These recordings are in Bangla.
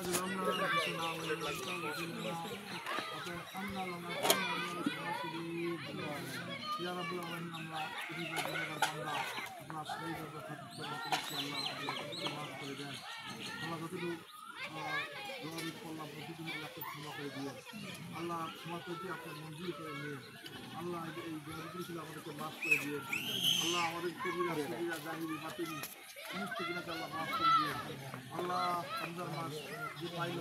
ظلمنا أنفسنا وإن لم تغفر لنا وترحمنا لنكونن من الخاسرين يا رب العالمين আমরা পৃথিবীর গুনাহগার বান্দা আপনার সেই দরবার প্রার্থনা করছি আল্লাহ আমাদেরকে মাফ করে দেন আল্লাহ যতটুকু দোয়াবিদ করলাম প্রতিদিন আল্লাহকে ক্ষমা করে দিয়ে আল্লাহ ক্ষমা করতে আপনার মঞ্জুর করে নিয়ে আল্লাহ এই দোয়াবিদগুলো ছিল আমাদেরকে মাফ করে দিয়ে আল্লাহ আমাদের কবিরা সবিরা জাহিরি বাতিনি সমস্ত গুণাকে আল্লাহ মাফ করে দিয়ে আল্লাহ রমজান মাস যে পাইল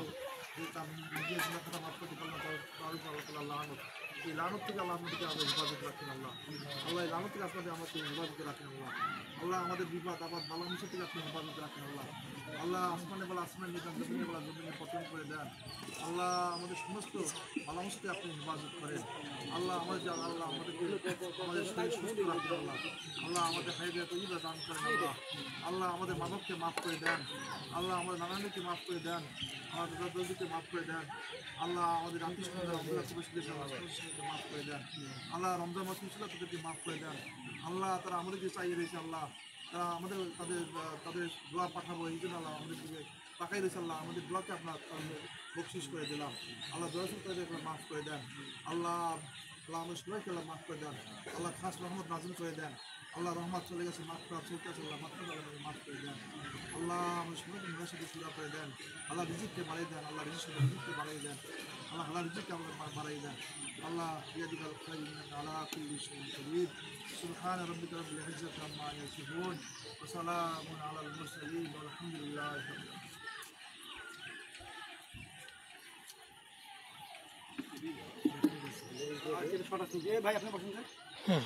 যে তার নিজের গুণাখাটা মাফ করতে পারলাম তার লানত এই লানত থেকে আল্লাহ আমাদেরকে আমাদের হেফাজত রাখেন আল্লাহ আল্লাহ এই লানত থেকে আপনাদের আমাকে হেফাজতে রাখেন আল্লাহ আল্লাহ আমাদের বিপদ আবার বালা মুসা থেকে আপনি হেফাজতে রাখেন আল্লাহ আল্লাহ আসমানে বলা আসমান নিয়ে দেন জমিনে বলা জমিনে পতন করে দেন আল্লাহ আমাদের সমস্ত বালা মুসাতে আপনি হেফাজত করেন আল্লাহ আমাদের আল্লাহ আমাদেরকে আমাদের শরীর সুস্থ রাখেন আল্লাহ আল্লাহ আমাদের হাইবে তৈবা দান করেন আল্লাহ আল্লাহ আমাদের মানবকে মাফ করে দেন আল্লাহ আমাদের নানানিকে মাফ করে দেন আমাদের দাদাদেরকে মাফ করে দেন আল্লাহ আমাদের আত্মীয় মাফ করে দেন আল্লাহ রমজান মাস ছিল তাদেরকে মাফ করে দেন আল্লাহ তারা আমাদেরকে চাইয়ে রয়েছে আল্লাহ তারা আমাদের তাদের দোয়া পাঠাবো এই জন্য আল্লাহ আমাদের দিকে তাকাই রয়েছে আল্লাহ আমাদের দোয়াকে আপনার বকশিস করে দিলাম আল্লাহ দোয়া তাদের মাফ করে দেন আল্লাহ আল্লাহ আমাদের সবাইকে আল্লাহ মাফ করে দেন আল্লাহ খাস রহমত নাজিল করে দেন আল্লাহ রহমত চলে গেছে মাফ করা চলতে আছে আল্লাহ মাফ করে মাফ করে দেন আল্লাহ আমাদের সবাইকে মেয়ের সাথে সুরা করে দেন আল্লাহ রিজিককে বাড়িয়ে দেন আল্লাহ রিজিককে বাড়িয়ে দেন আল্লাহ আল্লাহ রিজিককে আমরা বাড়িয়ে দেন আল্লাহ ইয়াদিকাল খাইর আলা কুল্লি শাইইন কাদির সুবহান রাব্বিকা রাব্বিল ইজ্জাতি আম্মা ইয়াসিফুন ওয়া সালামুন আলাল মুরসালিন ওয়ালহামদুলিল্লাহি রাব্বিল আলামিন ভাই আপনি বসুন স্যার